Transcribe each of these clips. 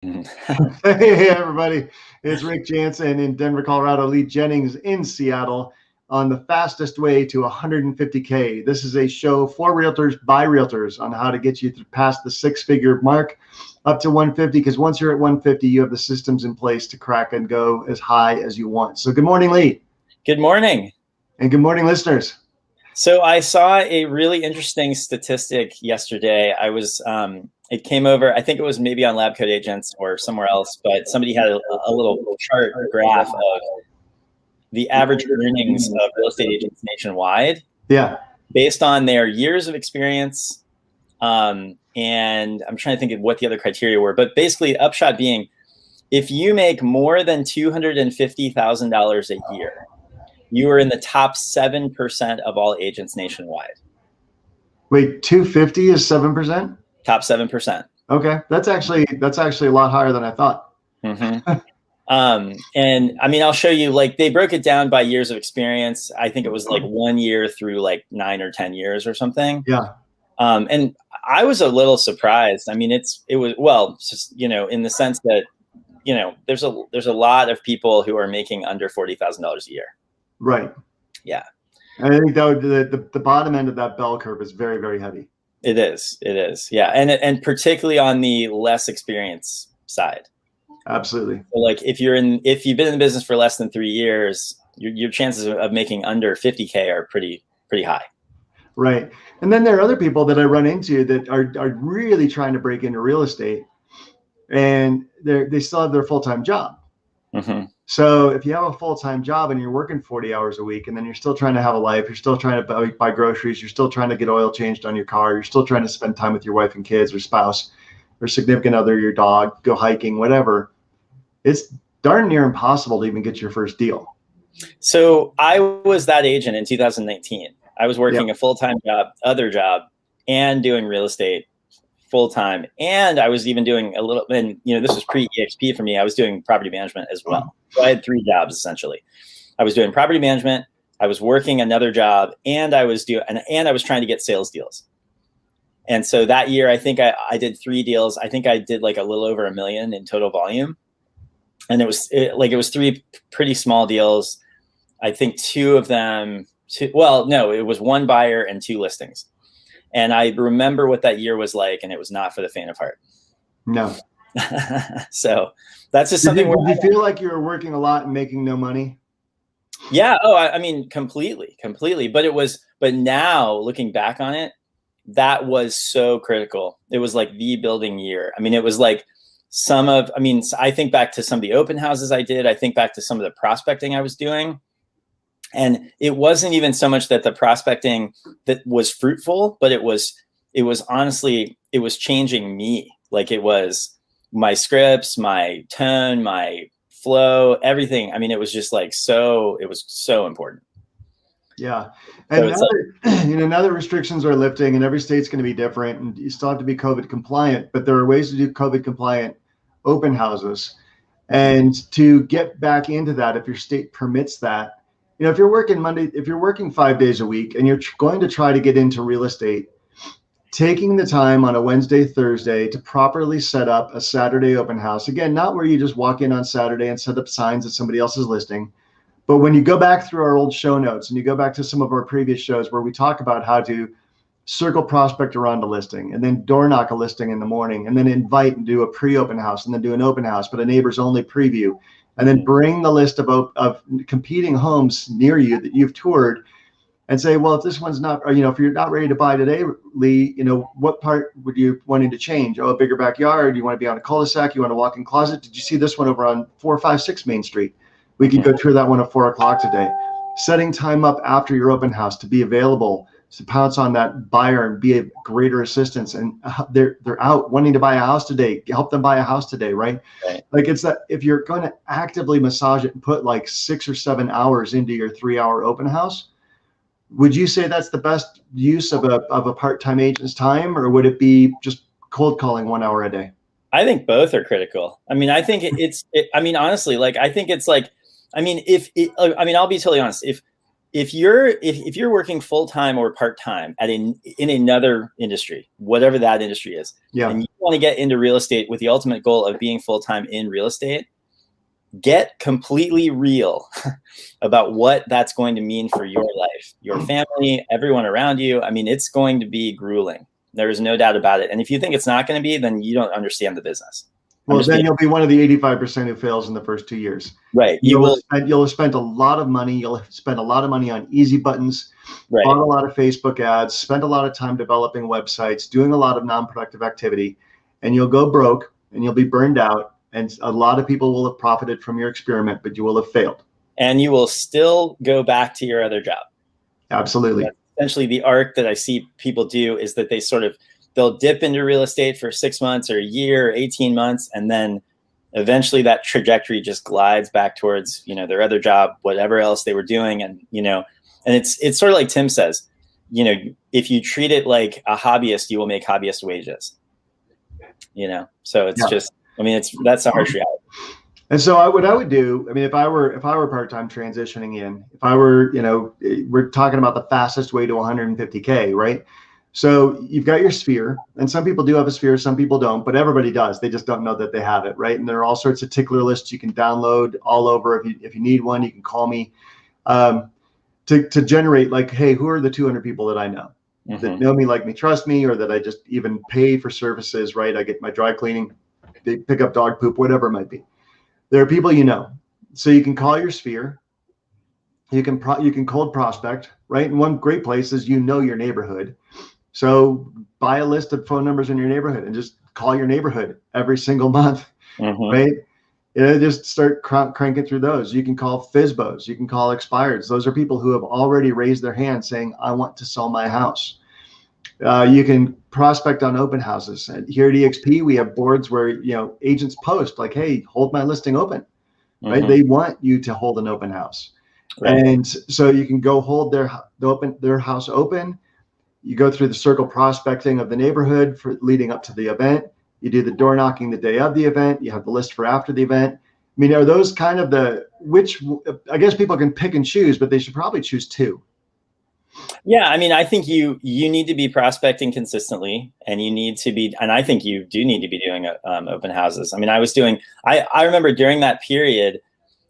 Hey, everybody. It's Rick Jansen in Denver, Colorado, Lee Jennings in Seattle on the fastest way to 150K. This is a show for realtors by realtors on how to get you past the six-figure mark up to 150, because once you're at 150, you have the systems in place to crack and go as high as you want. So good morning, Lee. Good morning. And good morning, listeners. So I saw a really interesting statistic yesterday. It came over, I think it was maybe on Lab Code Agents or somewhere else, but somebody had a little chart graph of the average earnings of real estate agents nationwide. Yeah. Based on their years of experience. And I'm trying to think of what the other criteria were, but basically upshot being, if you make more than $250,000 a year, you are in the top 7% of all agents nationwide. Wait, 250 is 7%? Top 7%. Okay, that's actually a lot higher than I thought. Mm-hmm. And I mean, I'll show you, like, they broke it down by years of experience. I think it was like 1 year through like 9 or 10 years or something. Yeah. And I was a little surprised. I mean, it was, well, just, in the sense that, there's a lot of people who are making under $40,000 a year. Right. Yeah. I think that the bottom end of that bell curve is very, very heavy. It is. Yeah. And particularly on the less experienced side. Absolutely. So, like, if you've been in the business for less than 3 years, your chances of making under 50K are pretty high. Right. And then there are other people that I run into that are really trying to break into real estate, and they still have their full-time job. Mm-hmm. So if you have a full-time job and you're working 40 hours a week, and then you're still trying to have a life, you're still trying to buy groceries, you're still trying to get oil changed on your car, you're still trying to spend time with your wife and kids or spouse or significant other, your dog, go hiking, whatever, it's darn near impossible to even get your first deal. So I was that agent in 2019. I was working a full-time job, other job, and doing real estate full-time. And I was even doing a little, and this was pre-EXP for me. I was doing property management as well. So I had 3 jobs essentially. I was doing property management, I was working another job, and I was trying to get sales deals. And so that year, I think I did 3 deals. I think I did like a little over $1 million in total volume. And it was 3 pretty small deals. I think 2 of them, it was 1 buyer and 2 listings. And I remember what that year was like, and it was not for the faint of heart. No. So that's just something. Did you feel like you were working a lot and making no money? Yeah. Oh, I mean, completely. But now looking back on it, that was so critical. It was like the building year. I mean, it was like I think back to some of the open houses I did. I think back to some of the prospecting I was doing. And it wasn't even so much that the prospecting that was fruitful, but it was honestly, it was changing me. Like, it was my scripts, my tone, my flow, everything. I mean, it was just like, it was so important. Yeah. And now that restrictions are lifting and every state's going to be different, and you still have to be COVID compliant, but there are ways to do COVID compliant open houses. And to get back into that, if your state permits that, if you're working 5 days a week and you're going to try to get into real estate, taking the time on a Wednesday, Thursday to properly set up a Saturday open house, again, not where you just walk in on Saturday and set up signs that somebody else is listing, but when you go back through our old show notes and you go back to some of our previous shows where we talk about how to circle prospect around a listing and then door knock a listing in the morning and then invite and do a pre-open house and then do an open house, but a neighbors only preview, and then bring the list of competing homes near you that you've toured and say, well, if this one's not, if you're not ready to buy today, Lee, what part would you wanting to change? Oh, a bigger backyard. You want to be on a cul-de-sac? You want a walk-in closet? Did you see this one over on 456 Main Street? We could go through that one at 4 o'clock today. Setting time up after your open house to be available to pounce on that buyer and be a greater assistance. And they're out wanting to buy a house today. Help them buy a house today, right? Like, it's that if you're going to actively massage it and put like 6 or 7 hours into your 3-hour open house, would you say that's the best use of a part-time agent's time, or would it be just cold calling 1 hour a day? I think both are critical. I mean, I think honestly, like, I think it's like, I'll be totally honest. if you're working full-time or part-time in another industry, whatever that industry is, and you want to get into real estate with the ultimate goal of being full-time in real estate, get completely real about what that's going to mean for your life, your family, everyone around you. I mean, it's going to be grueling. There is no doubt about it. And if you think it's not going to be, then you don't understand the business. Well, then you'll be one of the 85% who fails in the first 2 years. Right. You'll have spent a lot of money. You'll have spent a lot of money on easy buttons, bought a lot of Facebook ads, spent a lot of time developing websites, doing a lot of non-productive activity, and you'll go broke and you'll be burned out. And a lot of people will have profited from your experiment, but you will have failed. And you will still go back to your other job. Absolutely. That's essentially the arc that I see people do, is that they'll dip into real estate for 6 months or a year, or 18 months. And then eventually that trajectory just glides back towards, their other job, whatever else they were doing. And, and it's sort of like Tim says, if you treat it like a hobbyist, you will make hobbyist wages, so it's just, that's a harsh reality. And so what I would do, if I were part-time transitioning in, if I were, we're talking about the fastest way to 150K, right? So you've got your sphere, and some people do have a sphere, some people don't, but everybody does. They just don't know that they have it, right? And there are all sorts of tickler lists you can download all over. If you need one, you can call me to generate, like, hey, who are the 200 people that I know that know me, like me, trust me, or that I just even pay for services, right? I get my dry cleaning, they pick up dog poop, whatever it might be. There are people so you can call your sphere. You can cold prospect, right? And one great place is your neighborhood. So buy a list of phone numbers in your neighborhood and just call your neighborhood every single month, right? Just start cranking through those. You can call FSBOs. You can call expireds. Those are people who have already raised their hand saying, I want to sell my house. You can prospect on open houses. And here at EXP, we have boards where, agents post like, hey, hold my listing open, right? They want you to hold an open house. Right. And so you can go hold their house open. You go through the circle prospecting of the neighborhood for leading up to the event. You do the door knocking the day of the event. You have the list for after the event. Are those kind of which I guess people can pick and choose, but they should probably choose two. Yeah. I think you need to be prospecting consistently, and I think you do need to be doing open houses. I remember during that period,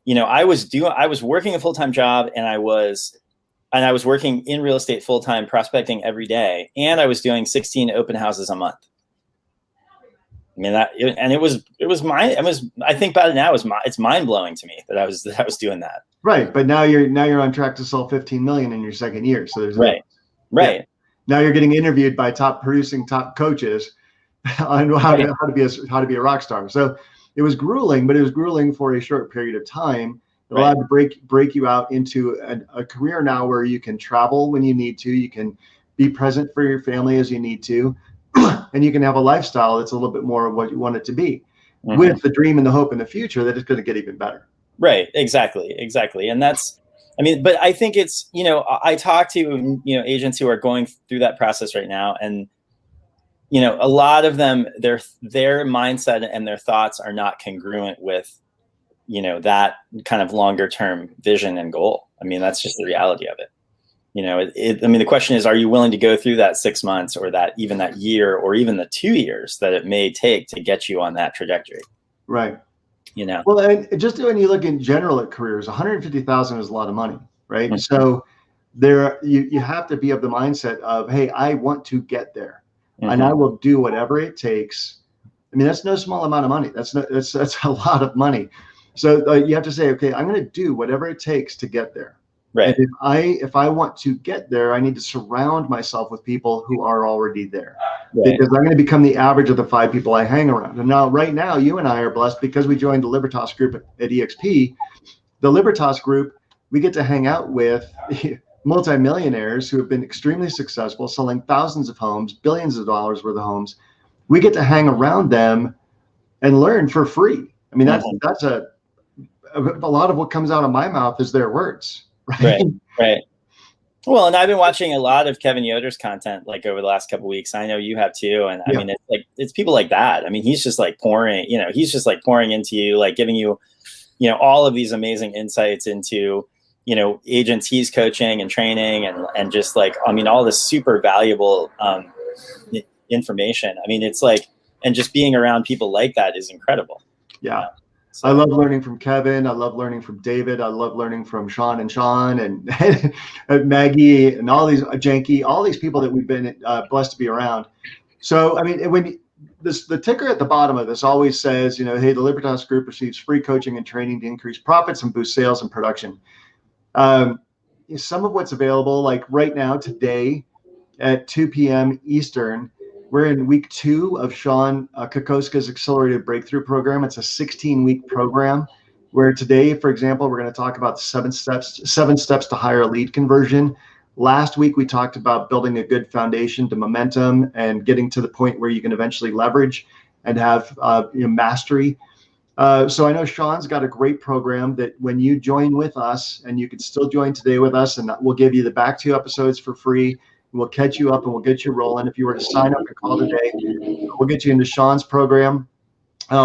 I was working a full-time job, and I was working in real estate full-time, prospecting every day. And I was doing 16 open houses a month. I think about it now, it's mind blowing to me that I was doing that. Right. But now you're on track to sell 15 million in your second year. So there's right. Yeah. Now you're getting interviewed by top coaches on how to be a rock star. So it was grueling, but it was grueling for a short period of time. It allowed to break you out into a career now where you can travel when you need to. You can be present for your family as you need to. And you can have a lifestyle that's a little bit more of what you want it to be, with the dream and the hope in the future that it's going to get even better. Right. Exactly. And that's, but I think it's, I talk to, agents who are going through that process right now, and, a lot of them, their mindset and their thoughts are not congruent with, that kind of longer term vision and goal. That's just the reality of it. The question is, are you willing to go through that 6 months, or that year, or even the 2 years that it may take to get you on that trajectory? Right. Well, and just when you look in general at careers, 150,000 is a lot of money, right? So you have to be of the mindset of, hey, I want to get there, and I will do whatever it takes. That's no small amount of money. That's a lot of money. So you have to say, okay, I'm going to do whatever it takes to get there. Right. And if I want to get there, I need to surround myself with people who are already there, because I'm going to become the average of the 5 people I hang around. And now, right now, you and I are blessed because we joined the Libertas group at EXP. The Libertas group, we get to hang out with multimillionaires who have been extremely successful, selling thousands of homes, billions of dollars worth of homes. We get to hang around them and learn for free. That's a lot of what comes out of my mouth is their words. Right. Well, and I've been watching a lot of Kevin Yoder's content over the last couple of weeks. I know you have too. And it's people like that. He's just pouring into you, giving you, all of these amazing insights into, agents he's coaching and training and just like, I mean, all this super valuable information. I mean, it's like, and just being around people like that is incredible. Yeah. So. I love learning from Kevin. I love learning from David. I love learning from Sean and Maggie and all these Janky, all these people that we've been blessed to be around. So, I mean, when the ticker at the bottom of this always says, hey, the Libertas Group receives free coaching and training to increase profits and boost sales and production. Some of what's available, like right now, today at 2 p.m. Eastern, we're in week 2 of Sean Kokoska's Accelerated Breakthrough Program. It's a 16-week program where today, for example, we're going to talk about 7 steps to higher lead conversion. Last week, we talked about building a good foundation to momentum and getting to the point where you can eventually leverage and have mastery. So I know Sean's got a great program that when you join with us, and you can still join today with us, and we'll give you the back 2 episodes for free. We'll catch you up and we'll get you rolling. If you were to sign up and call today, we'll get you into Sean's program.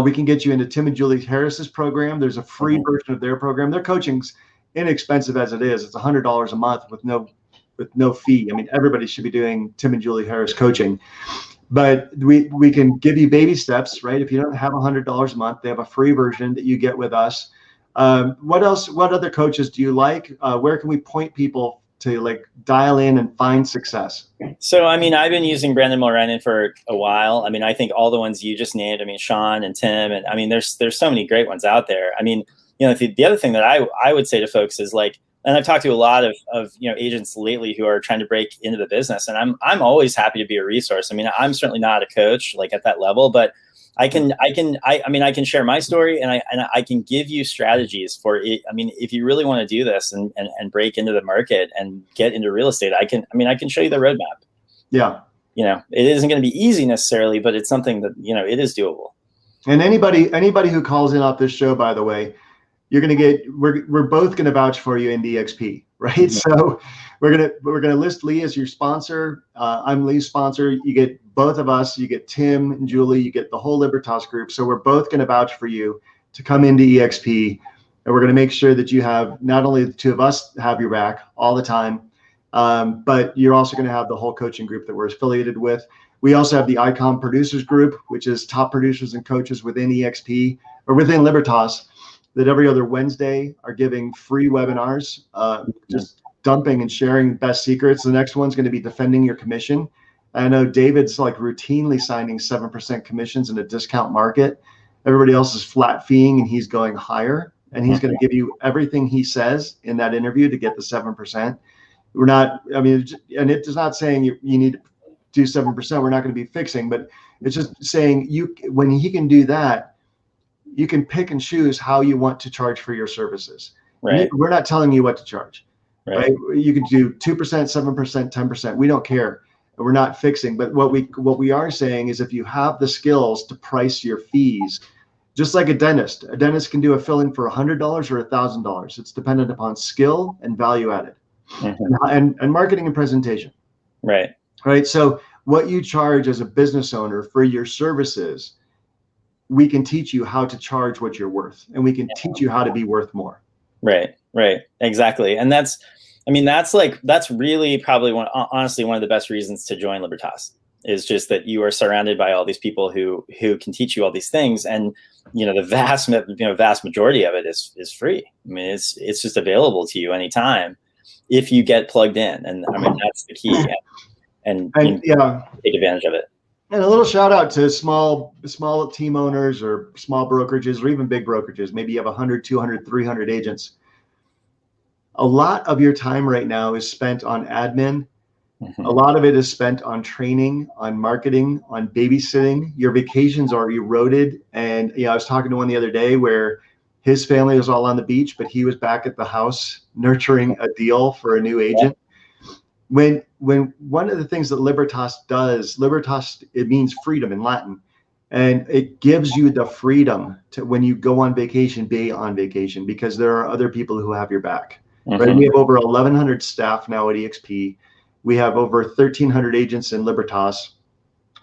We can get you into Tim and Julie Harris's program. There's a free version of their program. Their coaching's inexpensive as it is. It's $100 a month with no fee. I mean, everybody should be doing Tim and Julie Harris coaching. But we can give you baby steps, right? If you don't have $100 a month, they have a free version that you get with us. What else? What other coaches do you like? Where can we point people to like dial in and find success? So, I mean, I've been using Brandon Mulrennan for a while. I mean, I think all the ones you just named, I mean, Sean and Tim, and I mean, there's so many great ones out there. I mean, the other thing that I would say to folks is like, and I've talked to a lot of agents lately who are trying to break into the business, and I'm always happy to be a resource. I mean, I'm certainly not a coach like at that level, but I can share my story and I can give you strategies for it. I mean, if you really want to do this and break into the market and get into real estate, I can show you the roadmap. Yeah. It isn't going to be easy necessarily, but it's something that, it is doable. And anybody who calls in off this show, by the way, we're both going to vouch for you in DXP, right? Mm-hmm. So we're going to list Lee as your sponsor. I'm Lee's sponsor. You get both of us, you get Tim and Julie, you get the whole Libertas group. So we're both going to vouch for you to come into EXP, and we're going to make sure that you have not only the 2 of us have your back all the time, but you're also going to have the whole coaching group that we're affiliated with. We also have the ICOM producers group, which is top producers and coaches within EXP or within Libertas, that every other Wednesday are giving free webinars, just dumping and sharing best secrets. The next one's going to be defending your commission. I know David's like routinely signing 7% commissions in a discount market. Everybody else is flat feeing and he's going higher, and he's going to give you everything he says in that interview to get the 7%. And it is not saying you need to do 7%. We're not going to be fixing, but it's just saying when he can do that, you can pick and choose how you want to charge for your services. Right. We're not telling you what to charge, right? You can do 2%, 7%, 10%. We don't care. We're not fixing. But what we are saying is if you have the skills to price your fees, just like a dentist can do a fill-in for $100 or $1,000. It's dependent upon skill and value added, and marketing and presentation. Right. Right. So what you charge as a business owner for your services, we can teach you how to charge what you're worth, and we can teach you how to be worth more. Right. Exactly. And that's really probably honestly one of the best reasons to join Libertas is just that you are surrounded by all these people who can teach you all these things. And, the vast majority of it is free. I mean, it's just available to you anytime if you get plugged in. And I mean, that's the key. And take advantage of it. And a little shout out to small team owners or small brokerages or even big brokerages. Maybe you have 100, 200, 300 agents. A lot of your time right now is spent on admin. Mm-hmm. A lot of it is spent on training, on marketing, on babysitting. Your vacations are eroded. And I was talking to one the other day where his family was all on the beach, but he was back at the house nurturing a deal for a new agent. When one of the things that Libertas does, it means freedom in Latin, and it gives you the freedom to, when you go on vacation, be on vacation, because there are other people who have your back. Mm-hmm. Right? We have over 1,100 staff now at EXP. We have over 1,300 agents in Libertas.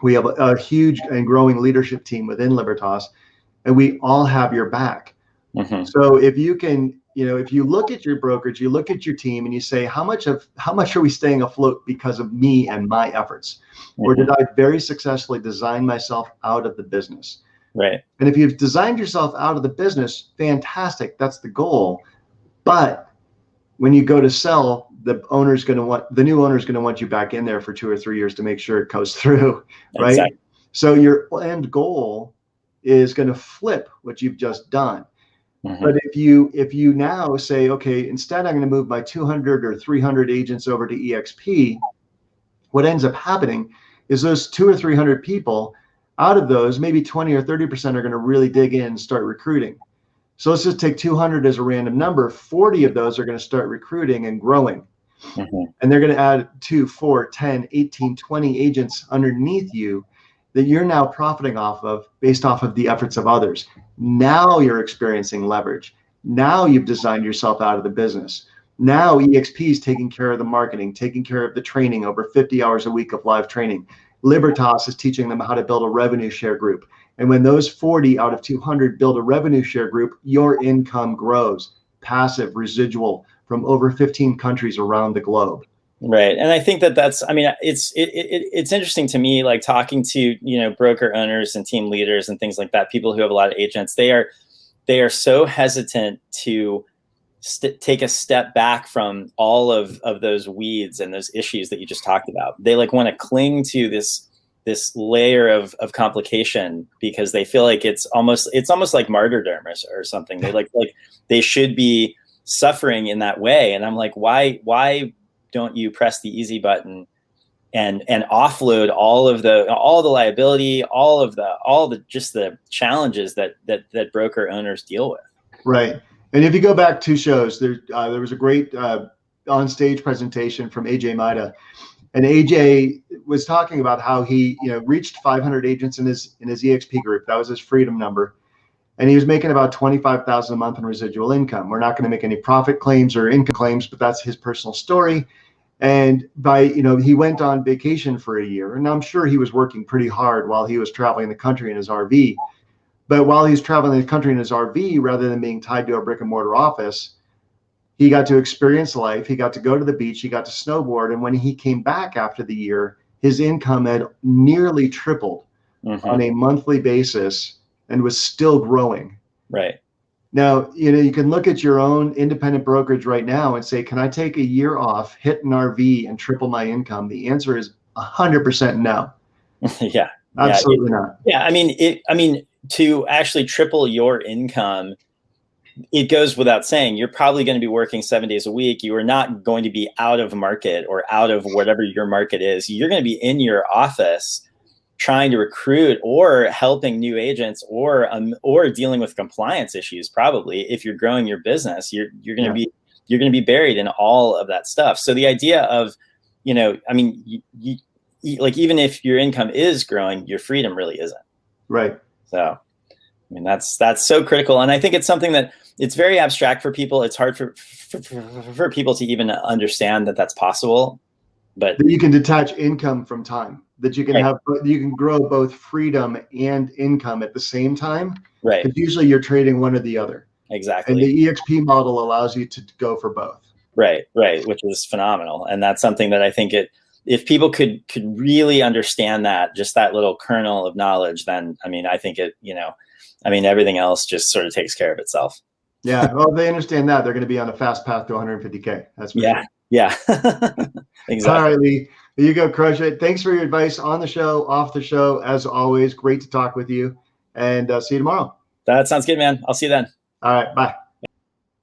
We have a huge and growing leadership team within Libertas, and we all have your back. Mm-hmm. So if you can, if you look at your brokerage, you look at your team and you say, how much are we staying afloat because of me and my efforts? Or did I very successfully design myself out of the business? Right. And if you've designed yourself out of the business, fantastic. That's the goal. But when you go to sell, the new owner is going to want you back in there for 2 or 3 years to make sure it goes through, right? Exactly. So your end goal is going to flip what you've just done. But if you now say, okay, instead I'm going to move my 200 or 300 agents over to EXP, what ends up happening is those 200 or 300 people, out of those, maybe 20 or 30% are going to really dig in and start recruiting. So let's just take 200 as a random number. 40 of those are going to start recruiting and growing. And they're going to add 2, 4, 10, 18, 20 agents underneath you that you're now profiting off of based off of the efforts of others. Now you're experiencing leverage. Now you've designed yourself out of the business. Now EXP is taking care of the marketing, taking care of the training, over 50 hours a week of live training. Libertas is teaching them how to build a revenue share group. And when those 40 out of 200 build a revenue share group, your income grows, passive, residual, from over 15 countries around the globe. Right. And I think that's, I mean, it's interesting to me, like talking to, broker owners and team leaders and things like that, people who have a lot of agents, they are so hesitant to take a step back from all of those weeds and those issues that you just talked about. They like want to cling to this layer of complication because they feel like it's almost like martyrdom or something. They like they should be suffering in that way. And I'm like, why don't you press the easy button and offload all the liability, all the just the challenges that broker owners deal with? Right. And if you go back 2 shows, there was a great on stage presentation from AJ Maida, and AJ was talking about how he reached 500 agents in his EXP group. That was his freedom number. And he was making about $25,000 a month in residual income. We're not going to make any profit claims or income claims, but that's his personal story. And he went on vacation for a year, and I'm sure he was working pretty hard while he was traveling the country in his RV. But while he's traveling the country in his RV, rather than being tied to a brick and mortar office, he got to experience life. He got to go to the beach. He got to snowboard. And when he came back after the year, his income had nearly tripled on a monthly basis and was still growing. Right. Now, you can look at your own independent brokerage right now and say, can I take a year off, hit an RV, and triple my income? The answer is 100% no. Yeah. Absolutely not. Yeah. I mean, to actually triple your income, it goes without saying, you're probably going to be working 7 days a week. You are not going to be out of market or out of whatever your market is. You're going to be in your office trying to recruit or helping new agents or dealing with compliance issues. Probably if you're growing your business, you're going to be buried in all of that stuff. So the idea of, like, even if your income is growing, your freedom really isn't. Right. So, I mean, that's so critical. And I think it's something that it's very abstract for people. It's hard for people to even understand that that's possible. But that you can detach income from time, that you can you can grow both freedom and income at the same time. Right. Because usually you're trading one or the other. Exactly. And the EXP model allows you to go for both. Right. Which is phenomenal. And that's something that I think if people could really understand that, just that little kernel of knowledge, then, I think everything else just sort of takes care of itself. Yeah. Well, if they understand that, they're going to be on a fast path to 150K. That's for sure. Yeah. Exactly. All right, Lee. There you go. Crush it. Thanks for your advice on the show, off the show. As always, great to talk with you, and see you tomorrow. That sounds good, man. I'll see you then. All right. Bye.